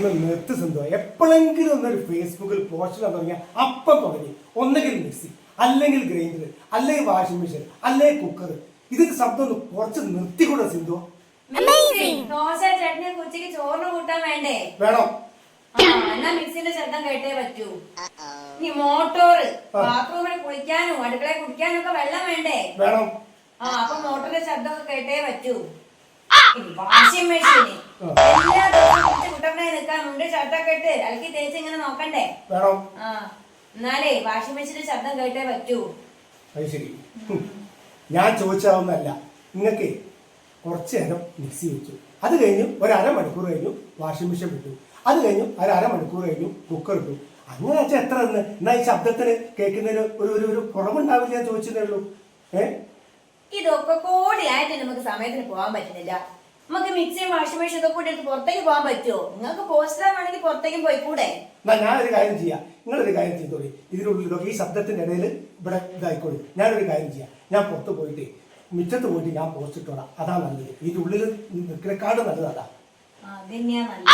ഒന്ന് നിർത്തി സിന്ധു. എപ്പോഴെങ്കിലും ഒന്നൊരു ഫേസ്ബുക്കിൽ പോസ്റ്റിലാൻ തുടങ്ങിയ അപ്പം തുടങ്ങി. ഒന്നെങ്കിൽ മിക്സി, അല്ലെങ്കിൽ ഗ്രൈൻഡർ, അല്ലെങ്കിൽ വാഷിംഗ് മെഷീൻ, അല്ലെങ്കിൽ കുക്കർ. ഇതിന്റെ ശബ്ദം ഒന്ന് കുറച്ച് നിർത്തിക്കൂടെ സിന്ധു? ദോശ ചട്നി ഉച്ചയ്ക്ക് ചോറിന് കൂട്ടാൻ വേണ്ടേ? വേണം. എന്നാ മിക്സിന്റെ ശബ്ദം കേട്ടേ പറ്റൂ. ഇനി മോട്ടോറ്, ബാത്റൂമിൽ കുളിക്കാനും അടുക്കളയിൽ കുടിക്കാനും ഒക്കെ വെള്ളം വേണ്ടേ? വേണം. അപ്പൊ മോട്ടറിന്റെ ശബ്ദമൊക്കെ കേട്ടേ പറ്റൂ. വാഷിംഗ് മെഷീന് എല്ലാ ദിവസവും കുട്ടപ്പനെ നിൽക്കാൻ മുണ്ട് ഷർട്ടൊക്കെ ഇട്ട് അലക്കി തേച്ച് ഇങ്ങനെ നോക്കണ്ടേ? വേണം. എന്നാലേ വാഷിംഗ് മെഷീന്റെ ശബ്ദം കേട്ടേ പറ്റൂ. അത് ശരി. ഞാൻ ചോദിച്ചാവുന്നല്ല. നിങ്ങൾക്ക് കുറച്ച് നേരം മിക്സി വെച്ചു, അത് കഴിഞ്ഞു ഒരു അരമണിക്കൂർ കഴിഞ്ഞു വാഷിംഗ് മെഷീൻ വിട്ടു, അത് കഴിഞ്ഞു ഒരു അരമണിക്കൂർ കഴിഞ്ഞു കുക്കർ ഇട്ടു. അങ്ങനെ വെച്ചാൽ എത്ര എന്ന്? എന്നാ ഈ ശബ്ദത്തിന് കേൾക്കുന്നതിന് ഒരു കുറവുണ്ടാവില്ല ഞാൻ ചോദിച്ചതേ ഉള്ളൂ. ഇതൊക്കെ കൂടിയായിട്ട് നമുക്ക് സമയത്തിന് പോകാൻ പറ്റുന്നില്ല. നമുക്ക് മിക്സിയും വാഷിംഗ് മെഷീൻ ഇതൊക്കെ കൂടി എടുത്ത് പുറത്തേക്ക് പോകാൻ പറ്റുമോ? നിങ്ങൾക്ക് പോസ്റ്റാൻ വേണമെങ്കിൽ പുറത്തേക്കും പോയിക്കൂടെ? ഞാനൊരു കാര്യം ചെയ്യാം, നിങ്ങളൊരു കാര്യം ചെയ്തോളി. ഇതിനുള്ളിലൊക്കെ ഈ ശബ്ദത്തിന്റെ ഇടയിൽ ഇവിടെ ഇതായിക്കോളി. ഞാനൊരു കാര്യം ചെയ്യാം, ഞാൻ പുറത്ത് പോയിട്ട് മിറ്റത്ത് പോയിട്ട് ഞാൻ പോസ്റ്റ് ഇട്ടോളാം. അതാ നല്ലത്. ഇതിന്റെ ഉള്ളിൽ നിൽക്കുന്നേക്കാട് നല്ലത് അതാ. അതന്നെയാ നല്ലത്.